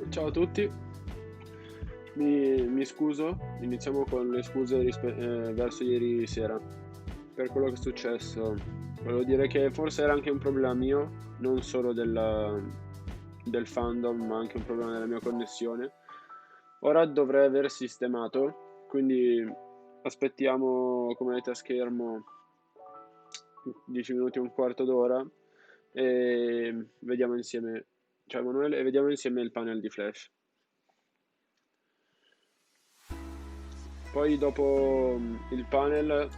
Ciao a tutti, mi scuso, iniziamo con le scuse verso ieri sera per quello che è successo. Volevo dire che forse era anche un problema mio, non solo del fandom, ma anche un problema della mia connessione. Ora dovrei aver sistemato, quindi aspettiamo, come vedete a schermo, 10 minuti, un quarto d'ora e vediamo insieme, cioè Emanuele, e vediamo insieme il panel di Flash. Poi dopo il panel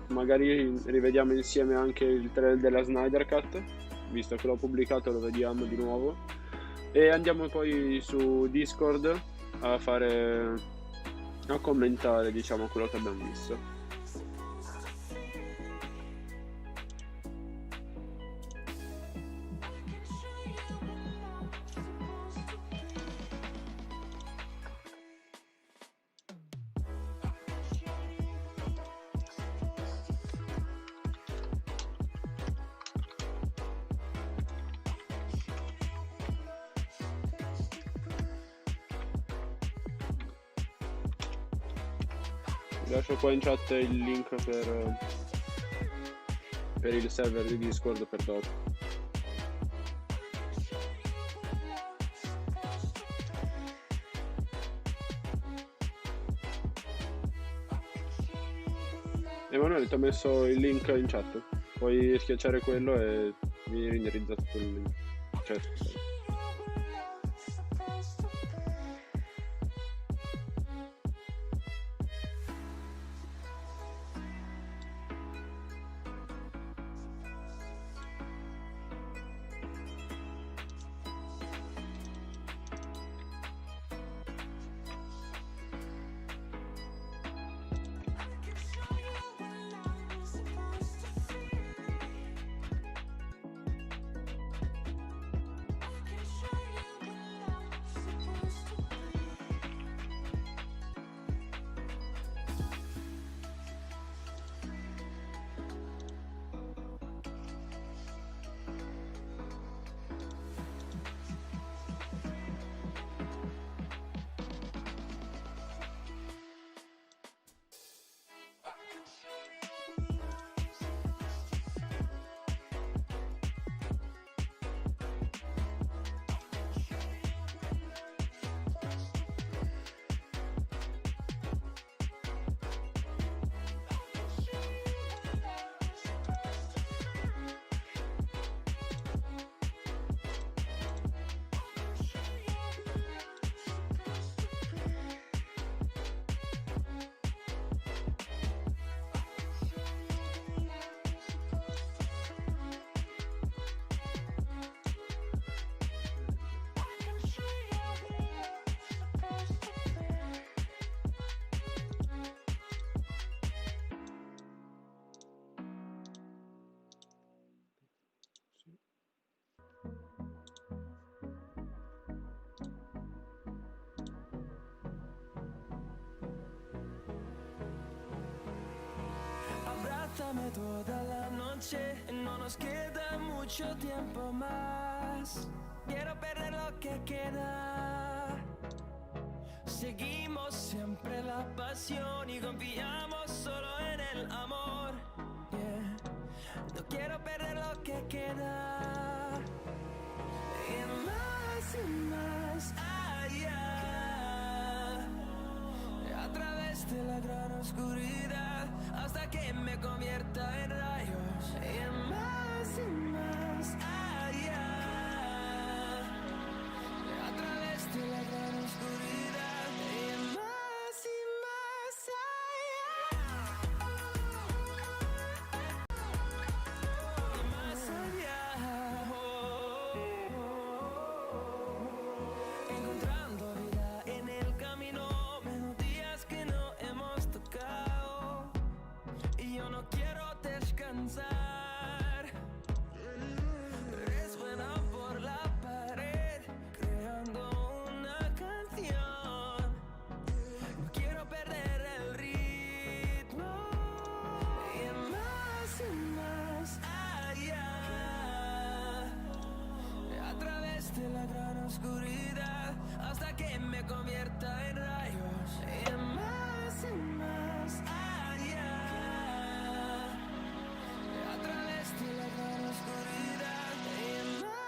magari rivediamo insieme anche il trailer della Snyder Cut, visto che l'ho pubblicato lo vediamo di nuovo. E andiamo poi su Discord a commentare, diciamo, quello che abbiamo visto. Vi lascio qua in chat il link per il server di Discord per dopo. Emanuele, ti ho messo il link in chat, puoi schiacciare quello e viene indirizzato sul link. Certo. Abrázame toda la noche, no nos queda mucho tiempo más. Quiero perder lo que queda. Seguimos siempre la pasión y confiamos solo en el amor. Yeah. No quiero perder lo que queda. Y más allá. A través de la gran oscuridad, hasta que me convierta en rayos. Y más allá. A través de la gran oscuridad. Y más allá. Y más allá. Encontrando vida en el camino, melodías que no hemos tocado. Y yo no quiero descansar. me convierta en rayos y más allá, a través de la gran oscuridad y más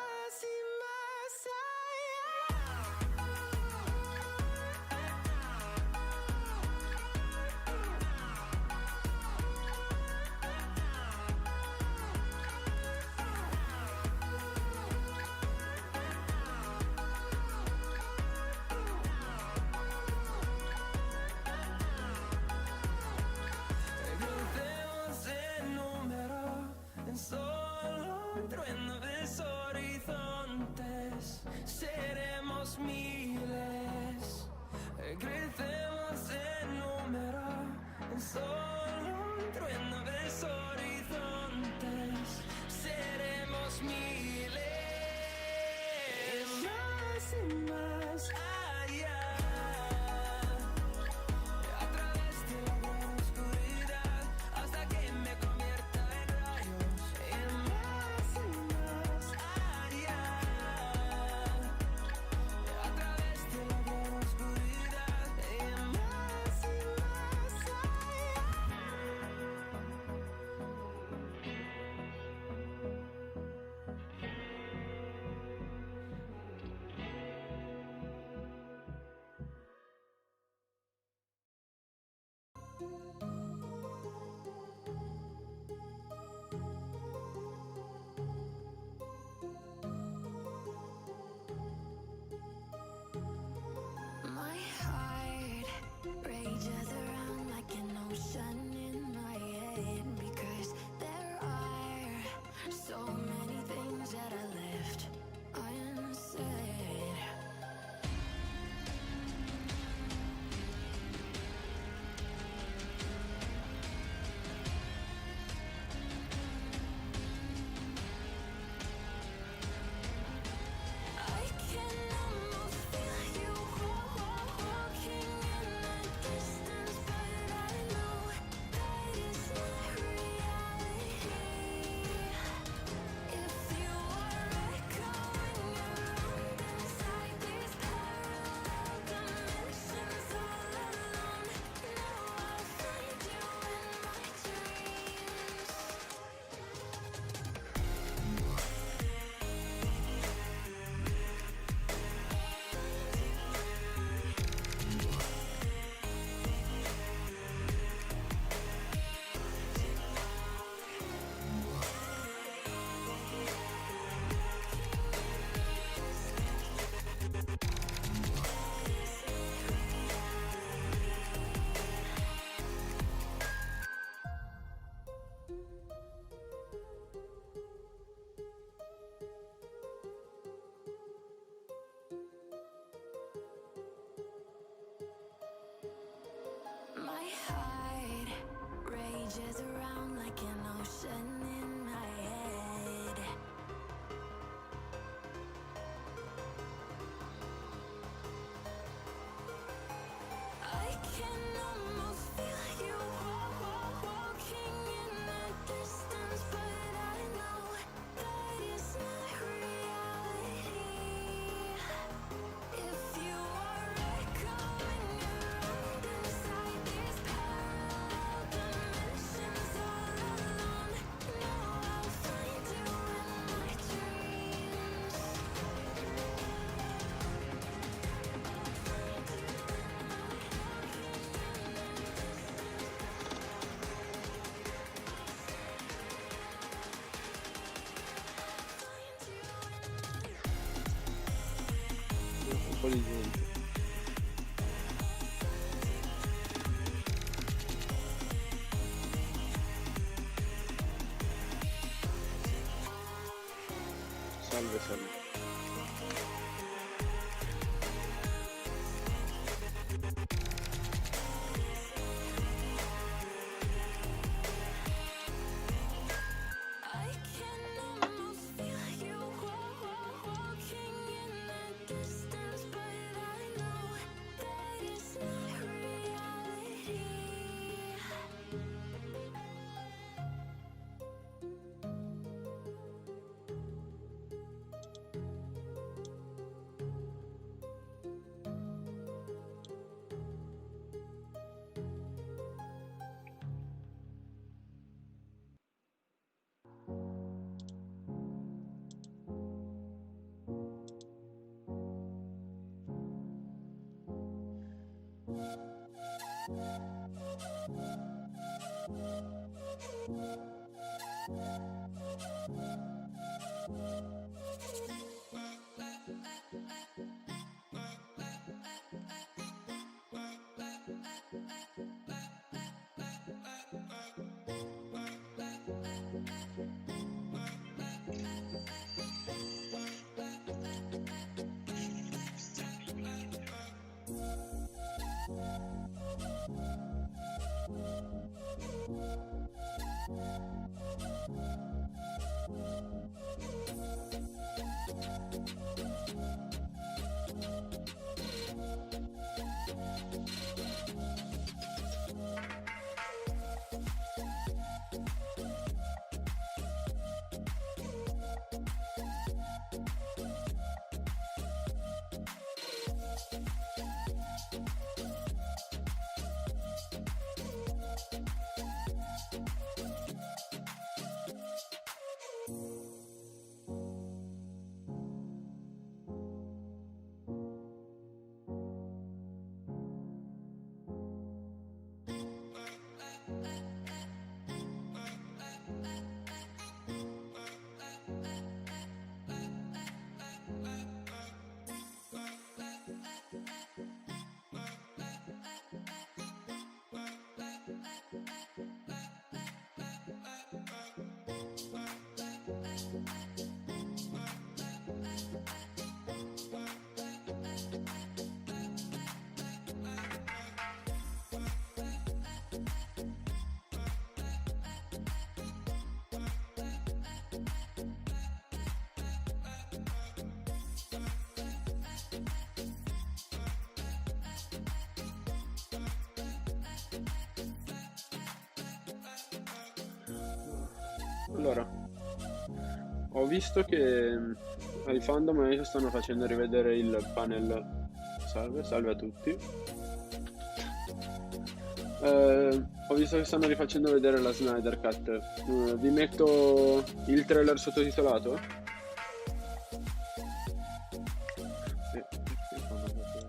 po' di gente. Salve, salve. Allora, ho visto che ai fandom adesso stanno facendo rivedere il panel. Salve a tutti. Ho visto che stanno rifacendo vedere la Snyder Cut. Vi metto il trailer sottotitolato? Perché fanno così?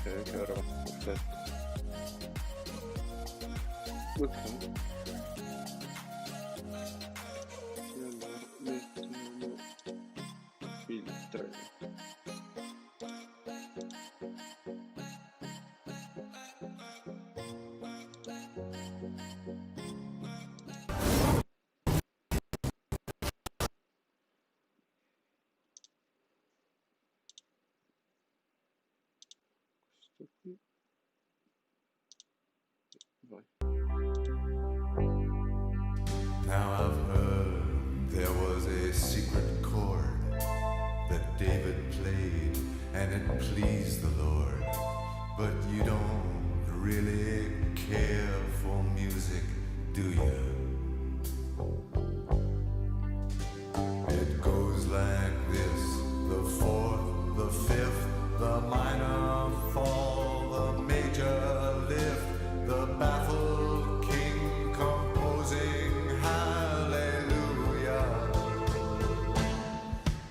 Ok, chiaro, perfetto. Ok. E allora mettiamo il trailer. Questo qui. Vai. Now I've heard there was a secret chord that David played and it pleased the Lord. But you don't really care for music, do you? It goes like this: the fourth, the fifth, the minor fall, the major lift, the baffled king composing hallelujah.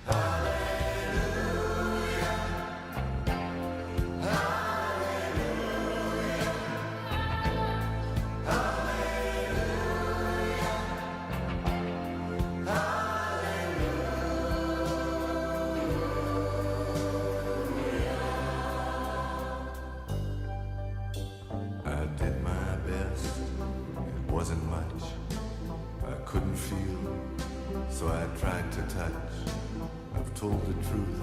Hallelujah. Hallelujah. I did my best, it wasn't much. I couldn't feel, so I tried to touch. I've told the truth,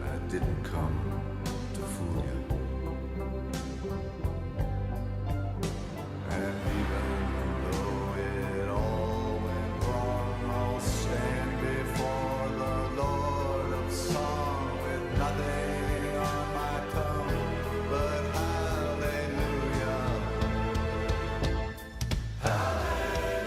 I didn't come to fool you. And even though it all went wrong, I'll stand before the Lord of Song with nothing on my tongue but hallelujah. Hallelujah. Hallelujah.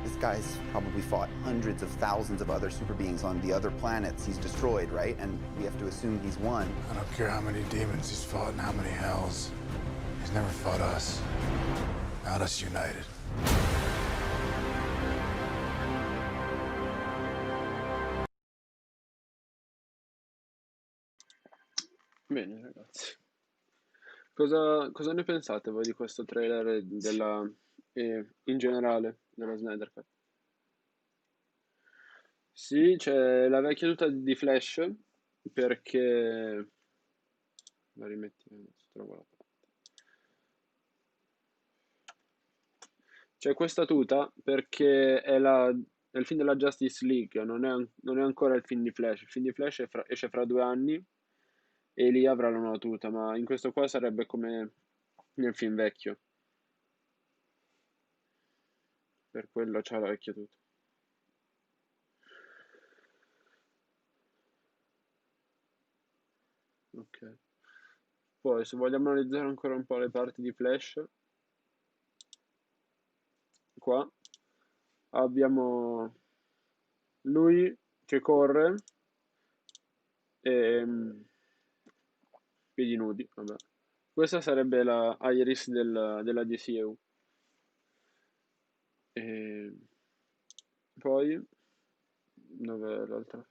This guy's probably fought hundreds of thousands of other super beings on the other planets he's destroyed, right? And we have to assume he's won. I don't care how many demons he's fought and how many hells. He's never fought us. Not us united. Bene, ragazzi. Cosa ne pensate voi di questo trailer in generale della Snyder Cut? Sì, c'è la vecchia tuta di Flash, perché... La rimettiamo, se trovo la parte. C'è questa tuta perché è il film della Justice League, non è ancora il film di Flash. Il film di Flash esce fra 2 anni e lì avrà la nuova tuta, ma in questo qua sarebbe come nel film vecchio. Per quello c'ha la vecchia tuta. Ok. Poi se vogliamo analizzare ancora un po' le parti di Flash, qua abbiamo lui che corre e piedi nudi, vabbè. Questa sarebbe la Iris della DCU. E poi dov'è l'altra?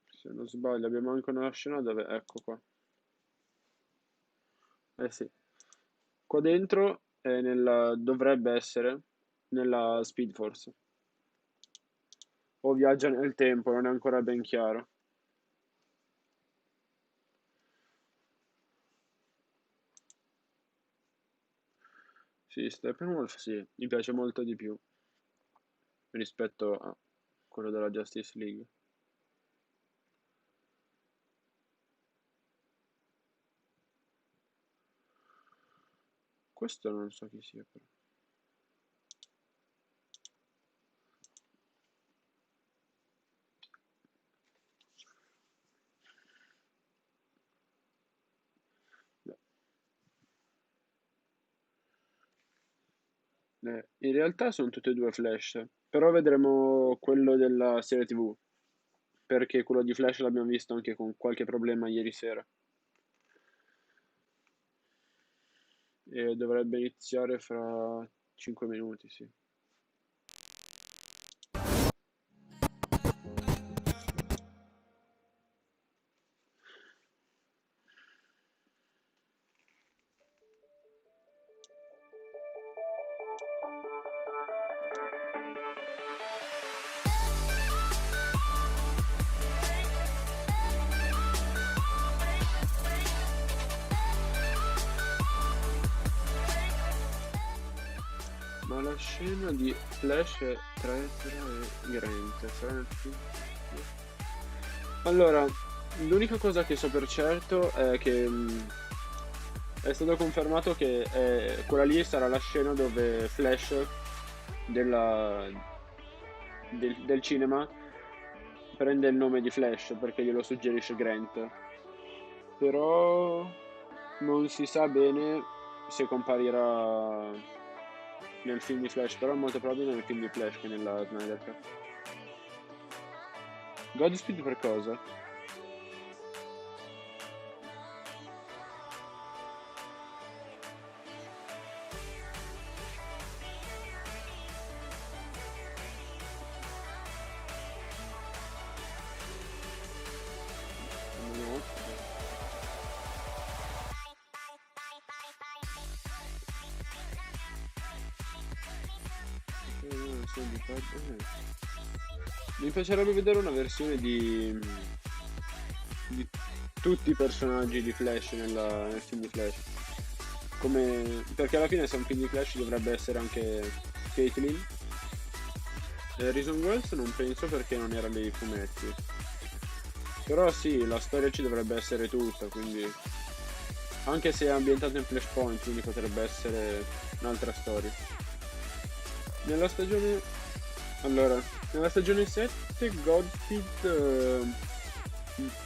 Se non sbaglio abbiamo anche una scena dove, ecco qua. Eh sì. Qua dentro è dovrebbe essere nella Speed Force. O viaggia nel tempo, non è ancora ben chiaro. Sì, Steppenwolf sì, mi piace molto di più rispetto a quello della Justice League. Questo non so chi sia però. In realtà sono tutte e due Flash, però vedremo quello della serie TV, perché quello di Flash l'abbiamo visto anche con qualche problema ieri sera. E dovrebbe iniziare fra 5 minuti, sì. Ma la scena di Flash, tra Ezra e Grant sarà nel film? Allora, l'unica cosa che so per certo è che è stato confermato che quella lì sarà la scena dove Flash del cinema prende il nome di Flash perché glielo suggerisce Grant. Però non si sa bene se comparirà nel film di Flash, però è molto probabile nel film di Flash che nella Snyder Cut. Godspeed per cosa? No. Mi piacerebbe vedere una versione di tutti i personaggi di Flash nel film di Flash. Perché alla fine se è un film di Flash dovrebbe essere anche Caitlyn. Reason Wells non penso perché non era dei fumetti. Però sì, la storia ci dovrebbe essere tutta, quindi anche se è ambientato in Flashpoint, quindi potrebbe essere un'altra storia. Nella stagione 7 Godspeed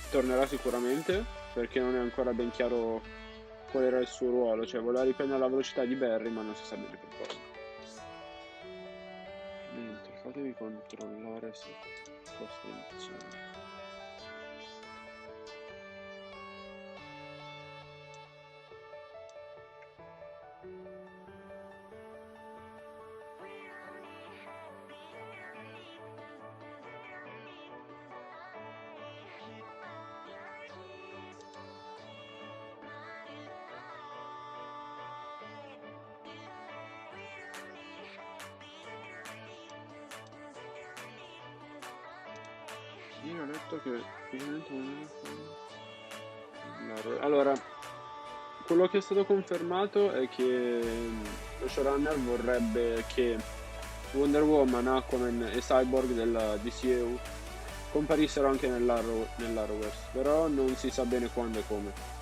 tornerà sicuramente, perché non è ancora ben chiaro qual era il suo ruolo, cioè voleva riprendere la velocità di Barry, ma non si sa bene per cosa. Mentre fatemi controllare se posso iniziare. Io ho letto che allora, quello che è stato confermato è che lo showrunner vorrebbe che Wonder Woman, Aquaman e Cyborg della DCU comparissero anche nell'Arrowverse, però non si sa bene quando e come.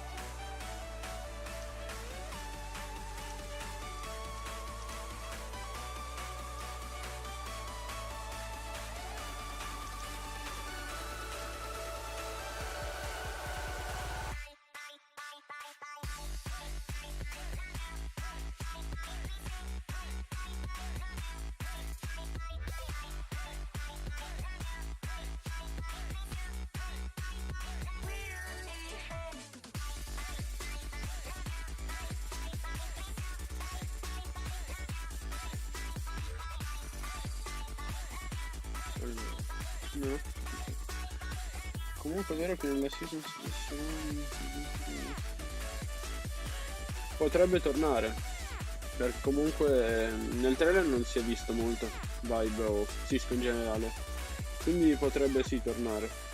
Allora, no. Comunque è vero che nella season potrebbe tornare, perché comunque nel trailer non si è visto molto vibe o Cisco in generale, quindi potrebbe sì tornare.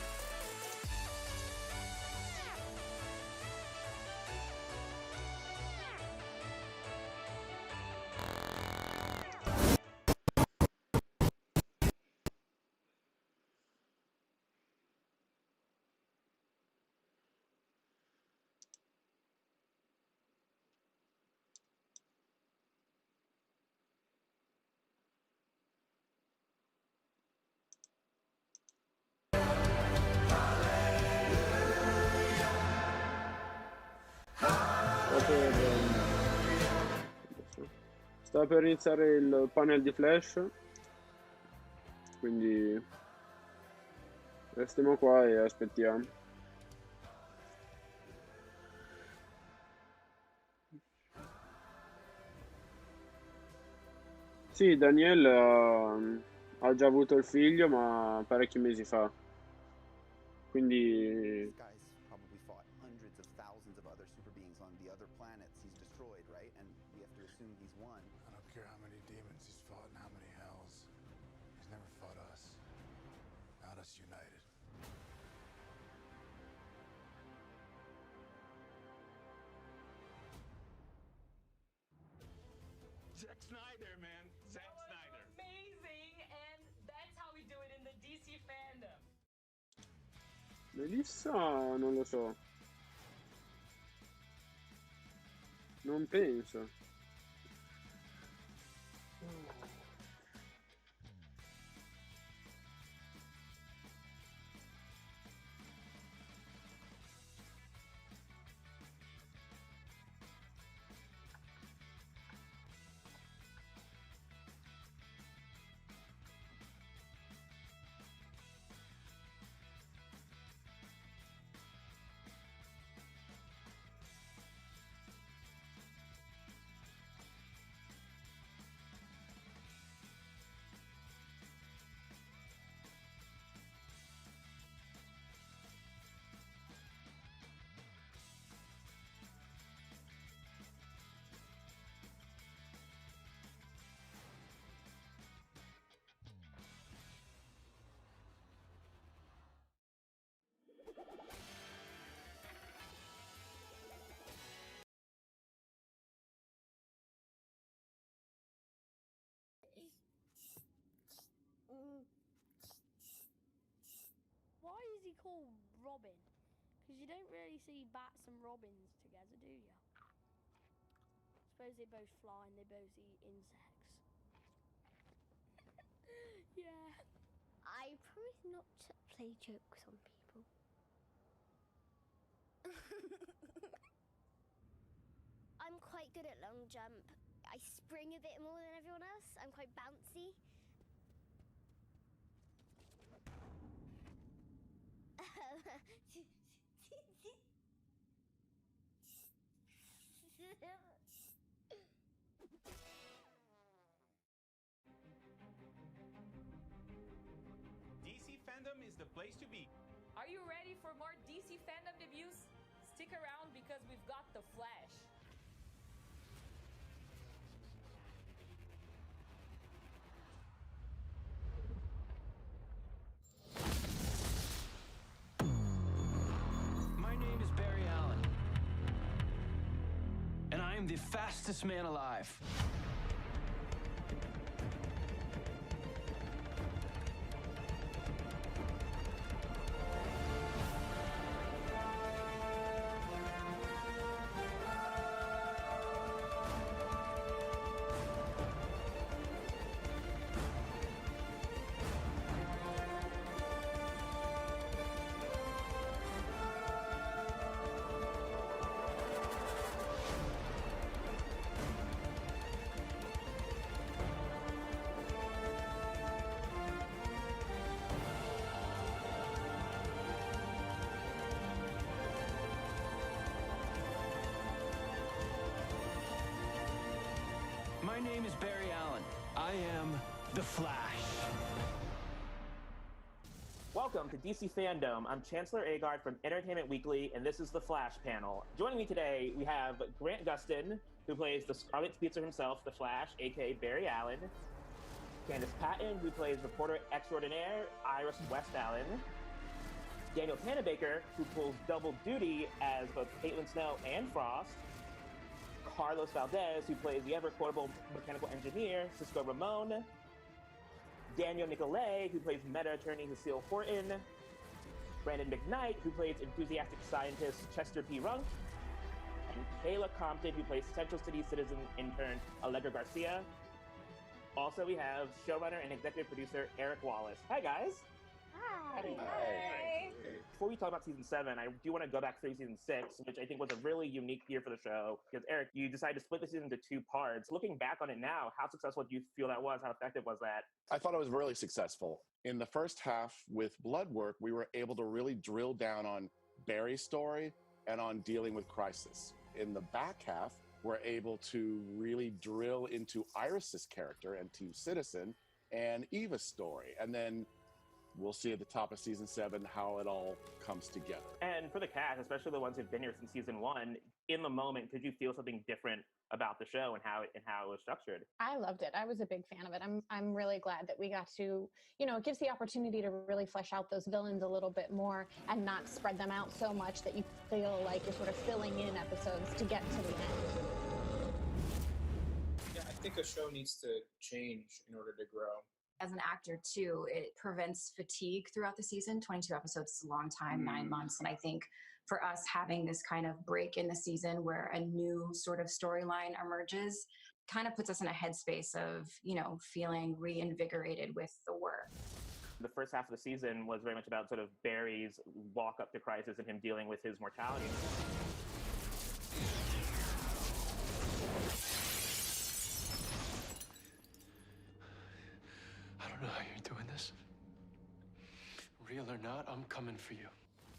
Sta per iniziare il panel di Flash, quindi restiamo qua e aspettiamo. Sì, Daniel ha già avuto il figlio, ma parecchi mesi fa, quindi This guy's probably fought hundreds of thousands of other super beings on the other planets he's destroyed, right? And we have to assume he's won. I don't care how many demons he's fought and how many hells. He's never fought us. Not us united. Zack Snyder, man. Zack Snyder. Amazing, and that's how we do it in the DC fandom. Melissa non lo so, non penso. Why is he called Robin? Because you don't really see bats and robins together, do you? Suppose they both fly and they both eat insects. Yeah. I promise not to play jokes on people. I'm quite good at long jump. I spring a bit more than everyone else. I'm quite bouncy. DcFanDome is the place to be. Are you ready for more DC fandom reviews? Stick around because we've got the Flash. My name is Barry Allen, and I am the fastest man alive. My name is Barry Allen. I am the Flash. Welcome to DC FanDome. I'm Chancellor Agard from Entertainment Weekly, and this is the Flash panel. Joining me today, we have Grant Gustin, who plays the Scarlet Spitzer himself, the Flash, aka Barry Allen. Candace Patton, who plays reporter extraordinaire Iris West Allen. Daniel Panabaker, who pulls double duty as both Caitlin Snow and Frost. Carlos Valdez, who plays the ever-quotable mechanical engineer Cisco Ramon. Daniel Nicolay, who plays meta attorney Cecile Horton. Brandon McKnight, who plays enthusiastic scientist Chester P. Runk. And Kayla Compton, who plays Central City citizen intern Allegra Garcia. Also, we have showrunner and executive producer Eric Wallace. Hi, guys. Hi. Hi. Before we talk about season 7, I do want to go back through season 6, which I think was a really unique year for the show. Because Eric, you decided to split the season into 2 parts. Looking back on it now, how successful do you feel that was? How effective was that? I thought it was really successful. In the first half with Blood Work, we were able to really drill down on Barry's story and on dealing with crisis. In the back half, we're able to really drill into Iris's character and Team Citizen and Eva's story. And then we'll see at the top of season 7 how it all comes together. And for the cast, especially the ones who've been here since season 1, in the moment, could you feel something different about the show and how it was structured? I loved it. I was a big fan of it. I'm really glad that we got to, it gives the opportunity to really flesh out those villains a little bit more and not spread them out so much that you feel like you're sort of filling in episodes to get to the end. Yeah, I think a show needs to change in order to grow. As an actor, too, it prevents fatigue throughout the season. 22 episodes is a long time, 9 months. And I think for us having this kind of break in the season where a new sort of storyline emerges kind of puts us in a headspace of, feeling reinvigorated with the work. The first half of the season was very much about sort of Barry's walk up to crisis and him dealing with his mortality. I don't know how you're doing this. Real or not, I'm coming for you.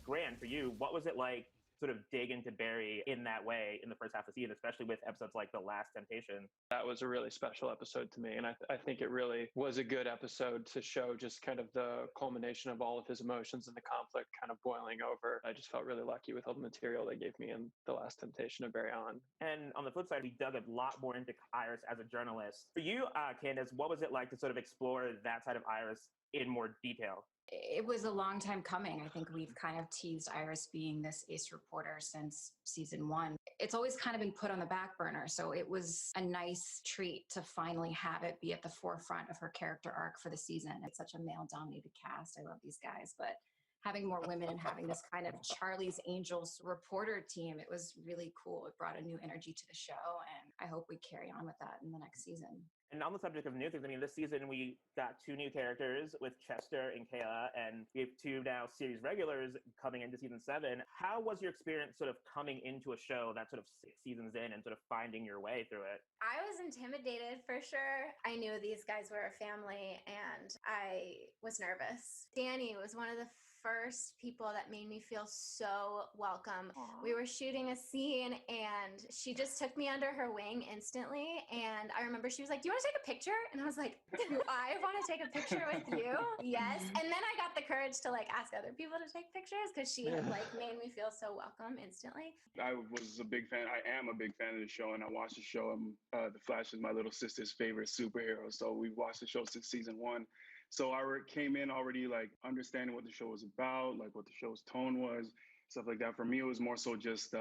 Grant, for you, what was it like sort of dig into Barry in that way in the first half of the season, especially with episodes like The Last Temptation? That was a really special episode to me, and I think it really was a good episode to show just kind of the culmination of all of his emotions and the conflict kind of boiling over. I just felt really lucky with all the material they gave me in The Last Temptation of Barry Allen. And on the flip side, we dug a lot more into Iris as a journalist. For you, Candace, what was it like to sort of explore that side of Iris in more detail? It was a long time coming. I think we've kind of teased Iris being this ace reporter since season 1. It's always kind of been put on the back burner. So it was a nice treat to finally have it be at the forefront of her character arc for the season. It's such a male-dominated cast. I love these guys, but having more women and having this kind of Charlie's Angels reporter team, it was really cool. It brought a new energy to the show, and I hope we carry on with that in the next season. And on the subject of new things, this season we got 2 new characters with Chester and Kayla, and we have 2 now series regulars coming into season 7. How was your experience sort of coming into a show that's sort of 6 seasons in and sort of finding your way through it? I was intimidated for sure. I knew these guys were a family and I was nervous. Danny was one of the first people that made me feel so welcome. Aww. We were shooting a scene and she just took me under her wing instantly. And I remember she was like, "Do you want to take a picture?" And I was like, "Do I want to take a picture with you?" Yes. And then I got the courage to ask other people to take pictures because she had made me feel so welcome instantly. I was a big fan. I am a big fan of the show, and I watched the show. The Flash is my little sister's favorite superhero, so we've watched the show since season 1. So I came in already understanding what the show was about, what the show's tone was, stuff like that. For me, it was more so just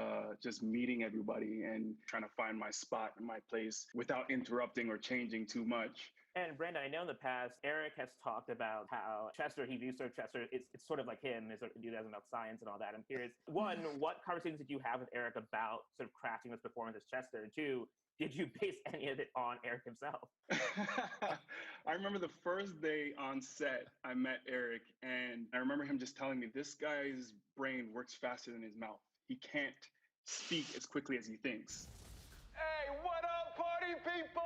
meeting everybody and trying to find my spot and my place without interrupting or changing too much. And Brandon, I know in the past, Eric has talked about how Chester, he views Chester, it's sort of like him, it's enthusiasm about science and all that. I'm curious, 1, what conversations did you have with Eric about sort of crafting this performance as Chester? And 2, did you base any of it on Eric himself? I remember the first day on set, I met Eric, and I remember him just telling me, this guy's brain works faster than his mouth. He can't speak as quickly as he thinks. Hey, what up, party people?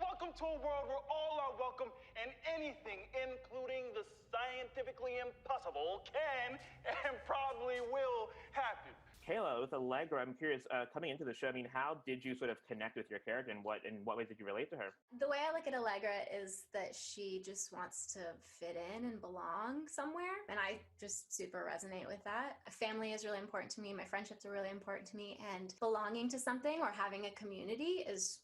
Welcome to a world where all are welcome and anything, including the scientifically impossible, can and probably will happen. Kayla, with Allegra, I'm curious, coming into the show, I mean, how did you sort of connect with your character, and what ways did you relate to her? The way I look at Allegra is that she just wants to fit in and belong somewhere, and I just super resonate with that. Family is really important to me, my friendships are really important to me, and belonging to something or having a community is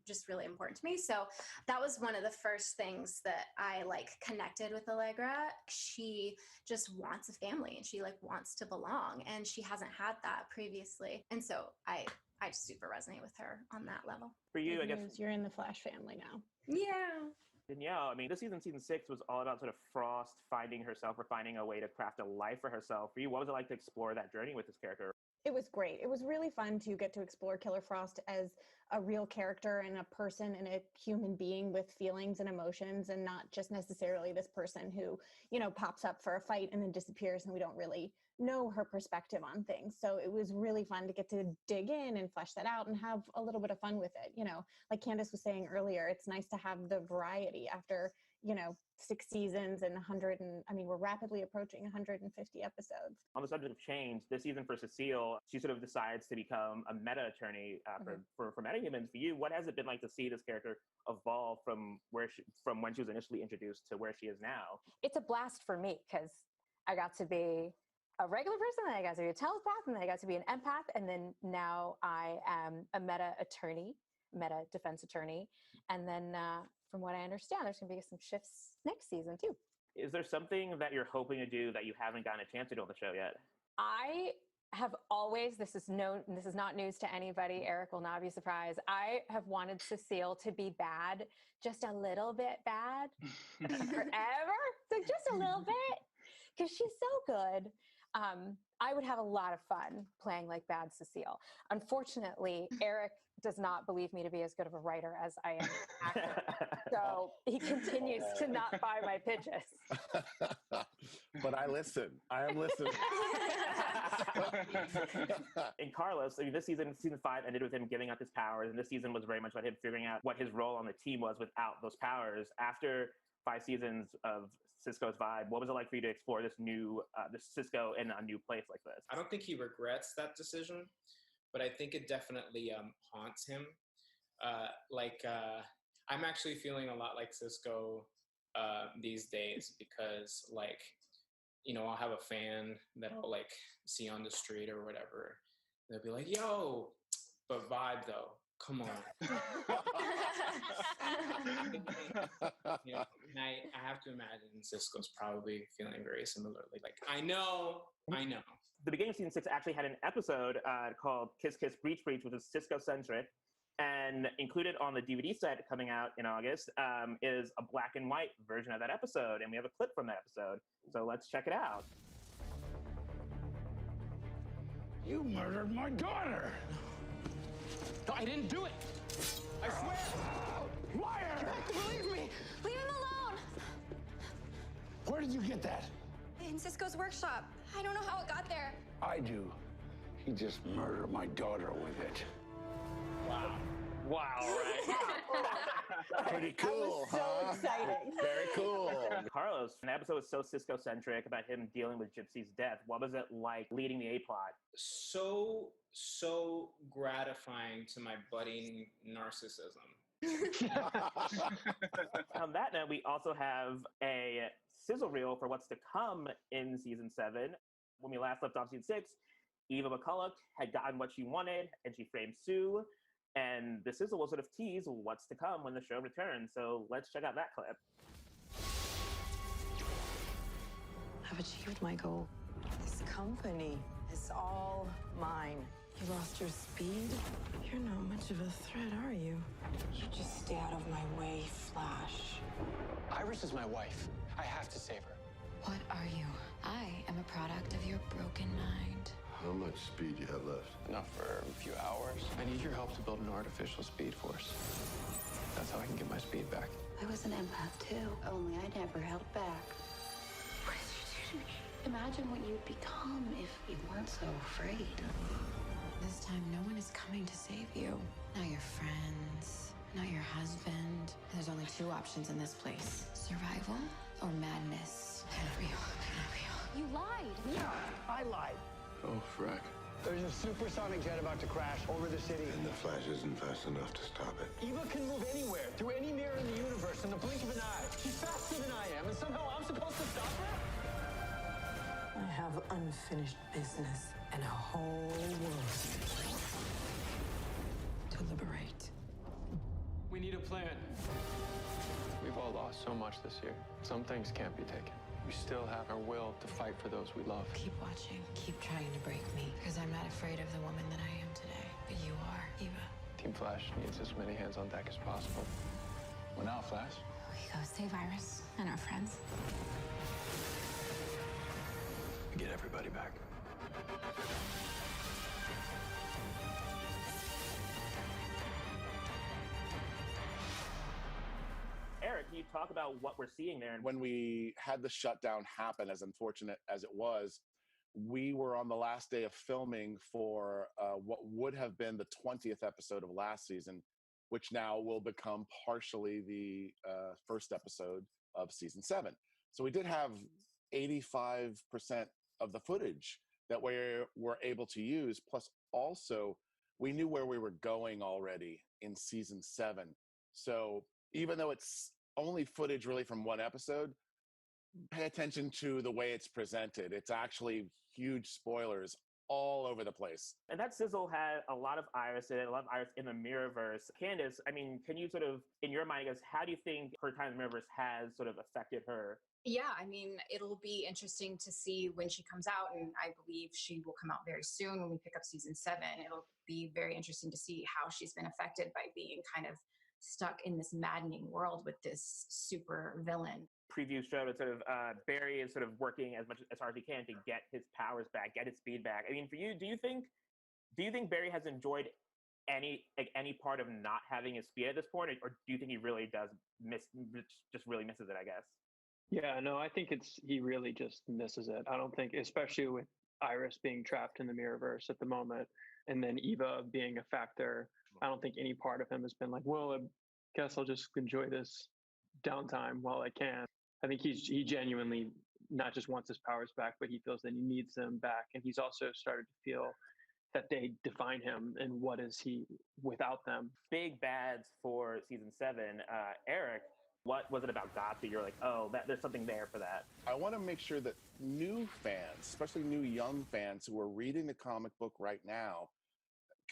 just really important to me. So that was one of the first things that I connected with Allegra. She just wants a family and she wants to belong, and she hasn't had that previously. And so I just super resonate with her on that level. For you, I guess you're in the Flash family now. Yeah. Danielle, I mean, this season 6 was all about sort of Frost finding herself or finding a way to craft a life for herself. For you, what was it like to explore that journey with this character? It was great. It was really fun to get to explore Killer Frost as a real character and a person and a human being with feelings and emotions, and not just necessarily this person who, pops up for a fight and then disappears and we don't really know her perspective on things. So it was really fun to get to dig in and flesh that out and have a little bit of fun with it. Like Candace was saying earlier, it's nice to have the variety after 6 seasons and we're rapidly approaching 150 episodes. On the subject of change, this season for Cecile, she sort of decides to become a meta attorney for metahumans. For you, what has it been like to see this character evolve from when she was initially introduced to where she is now? It's a blast for me because I got to be a regular person, then I got to be a telepath, and then I got to be an empath, and then now I am a meta defense attorney, and then from what I understand, there's going to be some shifts next season too. Is there something that you're hoping to do that you haven't gotten a chance to do on the show yet? I have always, this is not news to anybody, Eric will not be surprised, I have wanted Cecile to be bad, just a little bit bad, forever, so just a little bit, because she's so good. I would have a lot of fun playing like bad Cecile. Unfortunately, Eric does not believe me to be as good of a writer as I am an actor. So he continues to not buy my pitches. But I listen. I am listening. And Carlos, I mean, this season 5 ended with him giving up his powers, and this season was very much about him figuring out what his role on the team was without those powers. After 5 seasons of Cisco's vibe, what was it like for you to explore this new this Cisco in a new place like this? I don't think he regrets that decision, but I think it definitely haunts him. I'm actually feeling a lot like Cisco these days because, I'll have a fan that I'll see on the street or whatever. They'll be like, "Yo," but vibe though. Come on. And I have to imagine Cisco's probably feeling very similarly. I know. The beginning of season 6 actually had an episode called Kiss Kiss Breach Breach, which was Cisco-centric. And included on the DVD set coming out in August is a black and white version of that episode. And we have a clip from that episode. So let's check it out. You murdered my daughter! No, I didn't do it. I swear. Liar! Believe me! Leave him alone! Where did you get that? In Cisco's workshop. I don't know how it got there. I do. He just murdered my daughter with it. Wow, right? Pretty cool, that was so exciting. Very cool. Carlos, an episode was so Cisco-centric about him dealing with Gypsy's death. What was it like leading the A-plot? So gratifying to my budding narcissism. On that note, we also have a sizzle reel for what's to come in season 7. When we last left off season 6, Eva McCulloch had gotten what she wanted, and she framed Sue. And the sizzle will sort of tease what's to come when the show returns. So let's check out that clip. I've achieved my goal. This company is all mine. You lost your speed? You're not much of a threat, are you? You just stay out of my way, Flash. Iris is my wife. I have to save her. What are you? I am a product of your broken mind. How much speed do you have left? Enough for a few hours. I need your help to build an artificial speed force. That's how I can get my speed back. I was an empath too, only I never held back. What did you do to me? Imagine what you'd become if you weren't so afraid. This time, no one is coming to save you. Not your friends, not your husband. There's only 2 options in this place. Survival or madness. Unreal. You lied. Yeah, I lied. Oh, frack. There's a supersonic jet about to crash over the city. And the Flash isn't fast enough to stop it. Eva can move anywhere, through any mirror in the universe, in the blink of an eye. She's faster than I am, and somehow I'm supposed to stop her? I have unfinished business and a whole world to liberate. We need a plan. We've all lost so much this year. Some things can't be taken. We still have our will to fight for those we love. Keep watching. Keep trying to break me. Because I'm not afraid of the woman that I am today. But you are, Eva. Team Flash needs as many hands on deck as possible. Well, now, Flash. We go save Iris and our friends. We get everybody back. Eric, can you talk about what we're seeing there? When we had the shutdown happen, as unfortunate as it was, we were on the last day of filming for what would have been the 20th episode of last season, which now will become partially the first episode of season 7. So we did have 85% of the footage that we were able to use. Plus, also, we knew where we were going already in season 7. So even though it's only footage really from one episode, pay attention to the way it's presented. It's actually huge spoilers all over the place. And that sizzle had a lot of Iris in it, a lot of Iris in the Mirrorverse. Candace, I mean, can you sort of, in your mind, I guess, how do you think her time in the Mirrorverse has sort of affected her? Yeah, I mean, it'll be interesting to see when she comes out, and I believe she will come out very soon when we pick up season 7. It'll be very interesting to see how she's been affected by being kind of stuck in this maddening world with this super villain. Preview showed that sort of Barry is sort of working as hard as he can to get his powers back, get his speed back. I mean, for you, do you think Barry has enjoyed any part of not having his speed at this point, or do you think he really does really misses it, I guess? Yeah, no, I think he really just misses it. I don't think, especially with Iris being trapped in the Mirrorverse at the moment, and then Eva being a factor, I don't think any part of him has been like, well, I guess I'll just enjoy this downtime while I can. I think he genuinely not just wants his powers back, but he feels that he needs them back. And he's also started to feel that they define him, and what is he without them. Big bads for season 7. Eric, what was it about Goth that you're like, oh, there's something there for that? I want to make sure that new fans, especially new young fans who are reading the comic book right now,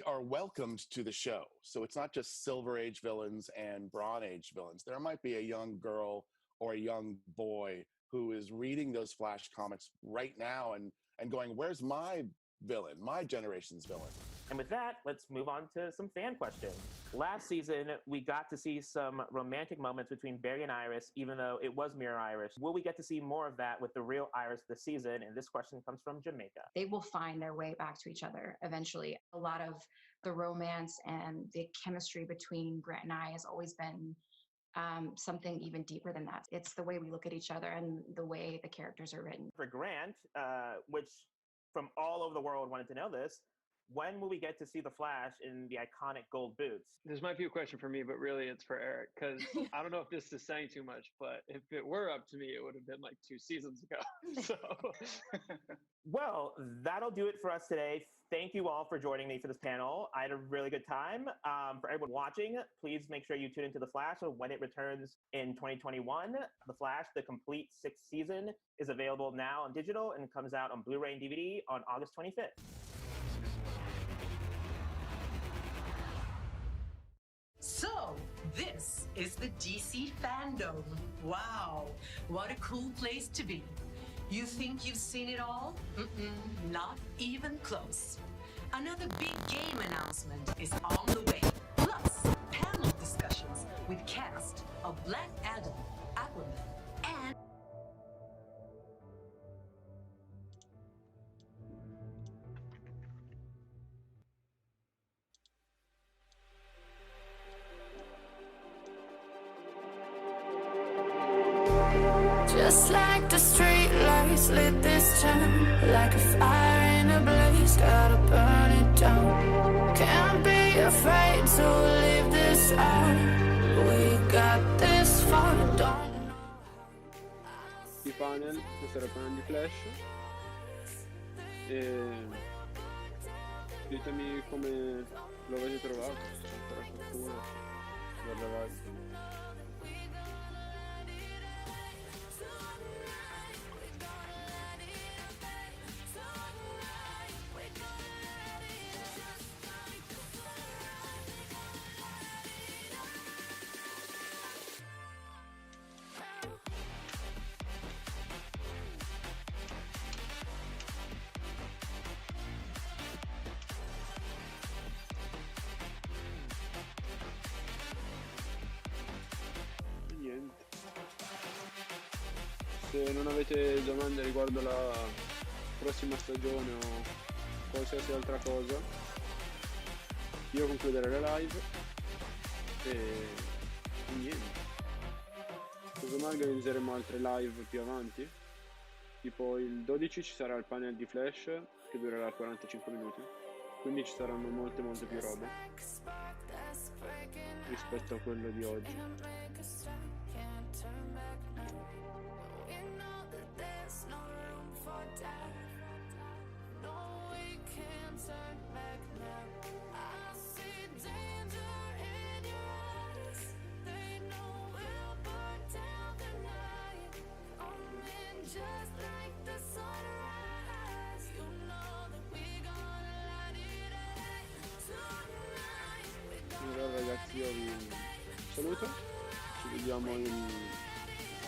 are welcomed to the show. So it's not just Silver Age villains and Bronze Age villains. There might be a young girl or a young boy who is reading those Flash comics right now and going, where's my villain, my generation's villain? And with that, let's move on to some fan questions. Last season, we got to see some romantic moments between Barry and Iris, even though it was Mirror Iris. Will we get to see more of that with the real Iris this season? And this question comes from Jamaica. They will find their way back to each other eventually. A lot of the romance and the chemistry between Grant and I has always been something even deeper than that. It's the way we look at each other and the way the characters are written. For Grant, which from all over the world wanted to know this, when will we get to see the Flash in the iconic gold boots? This might be a question for me, but really it's for Eric, because I don't know if this is saying too much, but if it were up to me, it would have been like 2 seasons ago. So, well, that'll do it for us today. Thank you all for joining me for this panel. I had a really good time. For everyone watching, please make sure you tune into The Flash when it returns in 2021. The Flash, the complete 6th season, is available now on digital and comes out on Blu-ray and DVD on August 25th. So, this is the DcFanDome. Wow, what a cool place to be. You think you've seen it all? Not even close. Another big game announcement is on the way. Plus, panel discussions with cast of Black Adam, Aquaman, and... Just like the street lights lit this town, like a fire in a blaze, gotta burn it down. Can't be afraid to leave this out. We got this far, don't know. I panel, questo era il panel di Flash. E Ditemi come lo avete trovato, se c'è ancora qualcuno guarda live. Niente. Se non avete domande riguardo la prossima stagione o qualsiasi altra cosa, io concluderei la live e niente. Casomai organizzeremo altre live più avanti, tipo il 12 ci sarà il panel di Flash che durerà 45 minuti, quindi ci saranno molte più robe rispetto a quello di oggi. Allora ragazzi, io vi saluto, ci vediamo il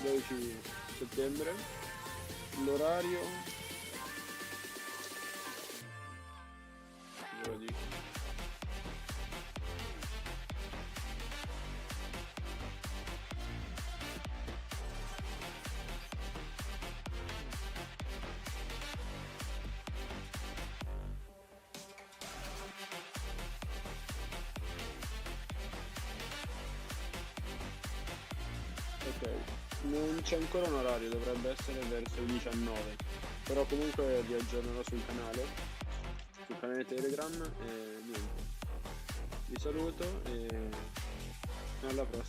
12 settembre, l'orario ve lo dico. Ok, non c'è ancora un orario, dovrebbe essere verso il 19, però comunque vi aggiornerò sul canale Telegram e niente. Vi saluto e alla prossima.